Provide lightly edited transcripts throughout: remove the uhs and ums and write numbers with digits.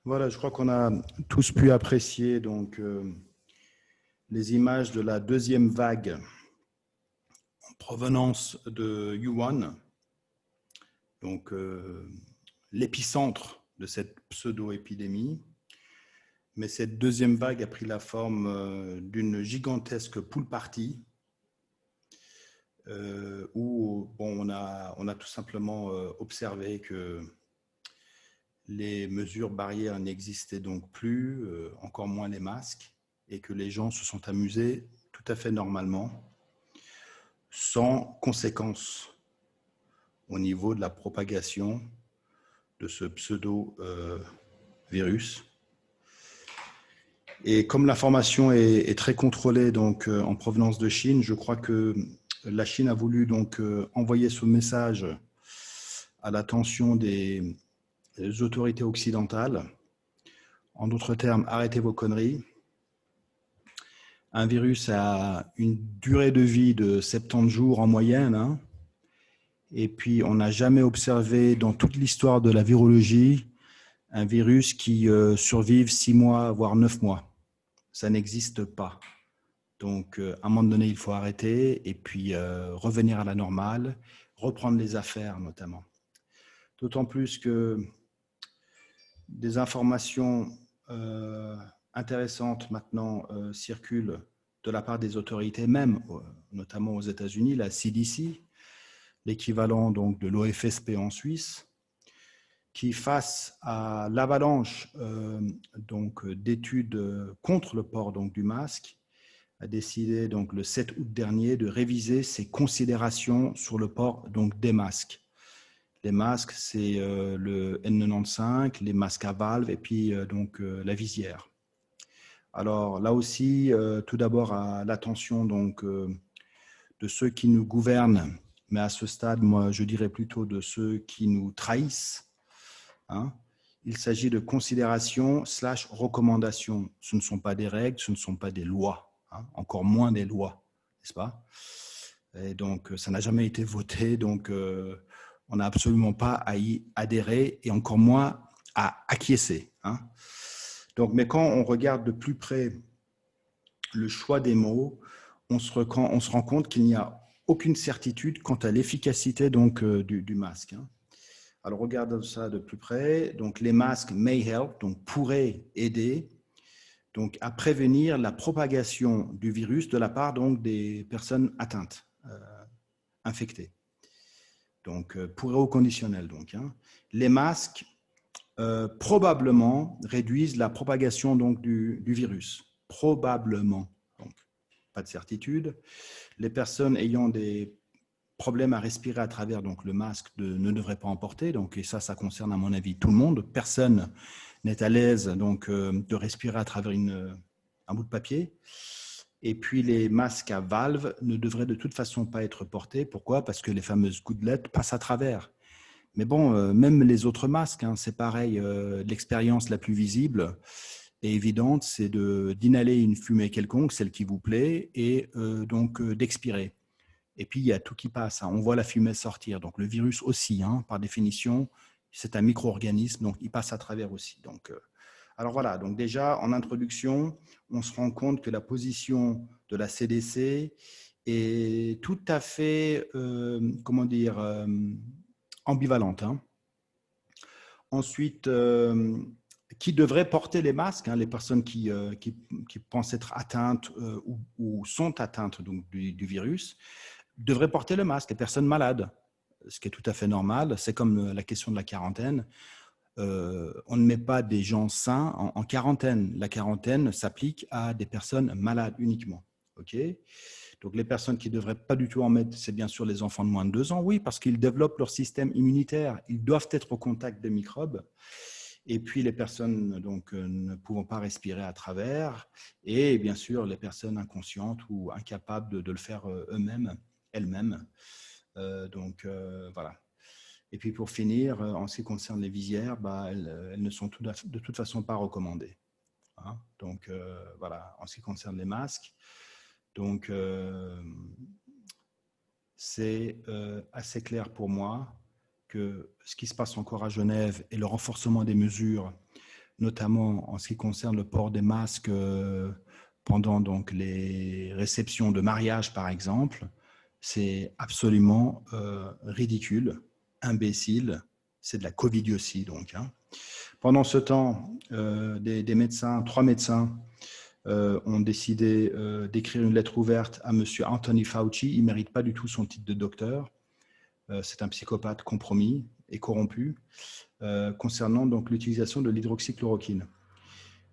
Voilà, je crois qu'on a tous pu apprécier les images de la deuxième vague en provenance de Wuhan, donc l'épicentre de cette pseudo-épidémie. Mais cette deuxième vague a pris la forme d'une gigantesque pool party où on a tout simplement observé que les mesures barrières n'existaient donc plus, encore moins les masques, et que les gens se sont amusés tout à fait normalement, sans conséquence au niveau de la propagation de ce pseudo-virus. Et comme l'information est très contrôlée donc, en provenance de Chine, je crois que la Chine a voulu donc, envoyer ce message à l'attention des autorités occidentales. En d'autres termes, arrêtez vos conneries. Un virus a une durée de vie de 70 jours en moyenne, hein. Et puis on n'a jamais observé dans toute l'histoire de la virologie un virus qui survive 6 mois, voire 9 mois. Ça n'existe pas. Donc à un moment donné, il faut arrêter et puis revenir à la normale, reprendre les affaires notamment. D'autant plus que des informations intéressantes maintenant circulent de la part des autorités, même notamment aux États-Unis, la CDC, l'équivalent donc de l'OFSP en Suisse, qui face à l'avalanche d'études contre le port donc, du masque, a décidé donc, le 7 août dernier de réviser ses considérations sur le port donc, des masques. Les masques, c'est le N95, les masques à valve et puis la visière. Alors là aussi, tout d'abord à l'attention donc de ceux qui nous gouvernent, mais à ce stade, moi, je dirais plutôt de ceux qui nous trahissent. Hein. Il s'agit de considérations / recommandations. Ce ne sont pas des règles, ce ne sont pas des lois, hein, encore moins des lois, n'est-ce pas? Et donc, ça n'a jamais été voté, donc on n'a absolument pas à y adhérer et encore moins à acquiescer. Hein. Donc, mais quand on regarde de plus près le choix des mots, on se rend compte qu'il n'y a aucune certitude quant à l'efficacité donc, du masque. Hein. Alors, regardons ça de plus près. Donc, les masques may help, donc pourraient aider donc, à prévenir la propagation du virus de la part donc, des personnes atteintes, infectées. Donc, pourrait au conditionnel. Donc, hein. Les masques probablement réduisent la propagation donc, du virus. Probablement. Donc, pas de certitude. Les personnes ayant des problèmes à respirer à travers donc, le masque ne devraient pas en porter. Donc, et ça concerne à mon avis tout le monde. Personne n'est à l'aise donc, de respirer à travers un bout de papier. Et puis les masques à valve ne devraient de toute façon pas être portés. Pourquoi? Parce que les fameuses gouttelettes passent à travers. Mais bon, même les autres masques, hein, c'est pareil. L'expérience la plus visible et évidente, c'est d'inhaler une fumée quelconque, celle qui vous plaît, et donc d'expirer. Et puis, il y a tout qui passe. Hein. On voit la fumée sortir. Donc, le virus aussi, hein, par définition, c'est un micro-organisme, donc il passe à travers aussi. Donc, alors voilà, donc déjà, en introduction, on se rend compte que la position de la CDC est tout à fait, ambivalente. Hein. Ensuite, qui devraient porter les masques, hein, les personnes qui pensent être atteintes ou sont atteintes donc, du virus, devraient porter le masque, les personnes malades, ce qui est tout à fait normal. C'est comme la question de la quarantaine. On ne met pas des gens sains en quarantaine. La quarantaine s'applique à des personnes malades uniquement. Okay, donc les personnes qui ne devraient pas du tout en mettre, c'est bien sûr les enfants de moins de 2 ans, oui, parce qu'ils développent leur système immunitaire. Ils doivent être au contact des microbes. Et puis les personnes donc, ne pouvant pas respirer à travers. Et bien sûr les personnes inconscientes ou incapables de le faire eux-mêmes, elles-mêmes. Voilà. Et puis pour finir, en ce qui concerne les visières, elles ne sont de toute façon pas recommandées. Hein. Donc voilà, en ce qui concerne les masques. Donc c'est assez clair pour moi que ce qui se passe encore à Genève et le renforcement des mesures notamment en ce qui concerne le port des masques pendant donc les réceptions de mariage, par exemple, c'est absolument ridicule, imbécile. C'est de la covidiotie, donc. Hein. Pendant ce temps, des médecins, 3 médecins, ont décidé d'écrire une lettre ouverte à M. Anthony Fauci. Il ne mérite pas du tout son titre de docteur. C'est un psychopathe compromis et corrompu concernant donc l'utilisation de l'hydroxychloroquine.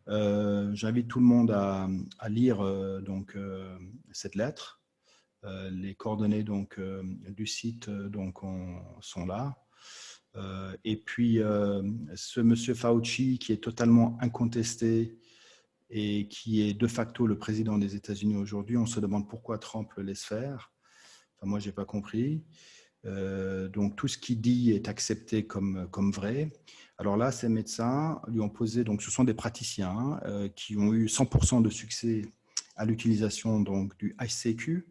J'invite tout le monde à lire cette lettre. Les coordonnées donc, du site sont là. Et puis, ce monsieur Fauci, qui est totalement incontesté et qui est de facto le président des États-Unis aujourd'hui, on se demande pourquoi Trump le laisse faire. Enfin, moi, je n'ai pas compris. Donc, tout ce qu'il dit est accepté comme vrai. Alors là, ces médecins lui ont posé, donc ce sont des praticiens qui ont eu 100% de succès à l'utilisation donc, du HCQ,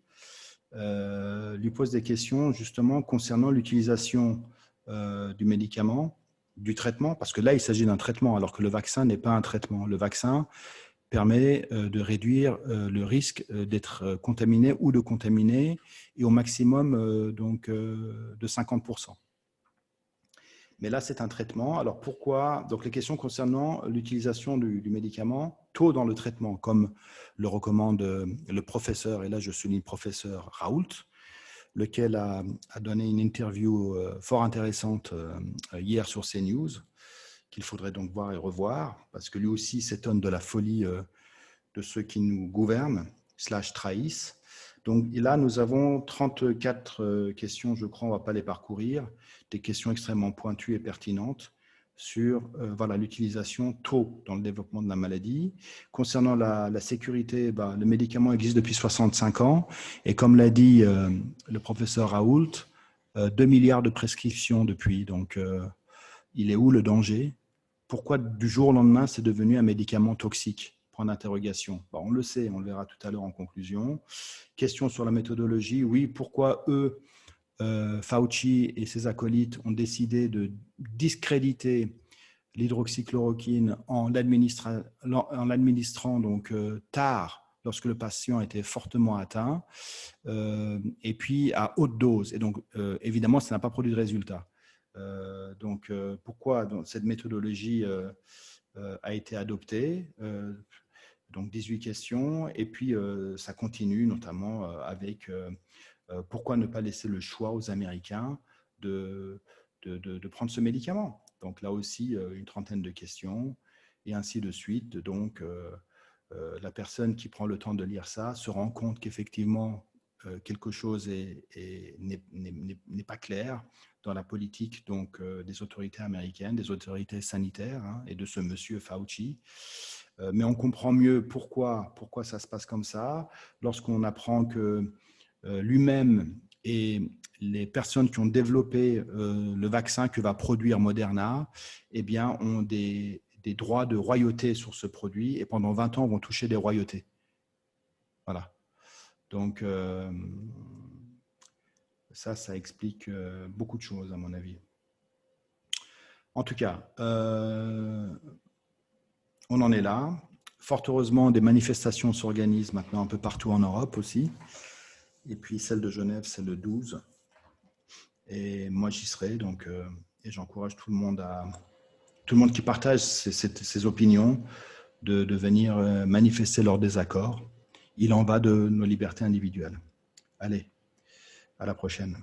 lui posent des questions justement concernant l'utilisation du médicament, du traitement, parce que là, il s'agit d'un traitement, alors que le vaccin n'est pas un traitement. Le vaccin permet de réduire le risque d'être contaminé ou de contaminer, et au maximum de 50%. Mais là, c'est un traitement. Alors pourquoi? Donc les questions concernant l'utilisation du médicament tôt dans le traitement, comme le recommande le professeur, et là je souligne le professeur Raoult, lequel a donné une interview fort intéressante hier sur CNews, qu'il faudrait donc voir et revoir, parce que lui aussi s'étonne de la folie de ceux qui nous gouvernent, /trahissent. Donc là, nous avons 34 questions, je crois, on ne va pas les parcourir, des questions extrêmement pointues et pertinentes sur l'utilisation tôt dans le développement de la maladie. Concernant la sécurité, le médicament existe depuis 65 ans, et comme l'a dit le professeur Raoult, 2 milliards de prescriptions depuis, donc il est où le danger? Pourquoi du jour au lendemain, c'est devenu un médicament toxique? Point d'interrogation. On le sait, on le verra tout à l'heure en conclusion. Question sur la méthodologie. Oui, pourquoi eux, Fauci et ses acolytes, ont décidé de discréditer l'hydroxychloroquine en l'administrant donc tard, lorsque le patient était fortement atteint, et puis à haute dose. Et donc, évidemment, ça n'a pas produit de résultat. Pourquoi cette méthodologie a été adoptée? Donc 18 questions, et puis ça continue notamment avec pourquoi ne pas laisser le choix aux Américains de prendre ce médicament. Donc là aussi, une trentaine de questions, et ainsi de suite. Donc la personne qui prend le temps de lire ça se rend compte qu'effectivement, quelque chose n'est pas clair dans la politique donc, des autorités américaines, des autorités sanitaires, hein, et de ce monsieur Fauci. Mais on comprend mieux pourquoi ça se passe comme ça lorsqu'on apprend que lui-même et les personnes qui ont développé le vaccin que va produire Moderna, eh bien, ont des droits de royauté sur ce produit, et pendant 20 ans vont toucher des royautés. Voilà. Donc, ça explique beaucoup de choses, à mon avis. En tout cas, on en est là. Fort heureusement, des manifestations s'organisent maintenant un peu partout en Europe aussi. Et puis celle de Genève, c'est le 12. Et moi, j'y serai. Donc, et j'encourage tout le monde qui partage ses opinions de venir manifester leur désaccord. Il en va de nos libertés individuelles. Allez, à la prochaine.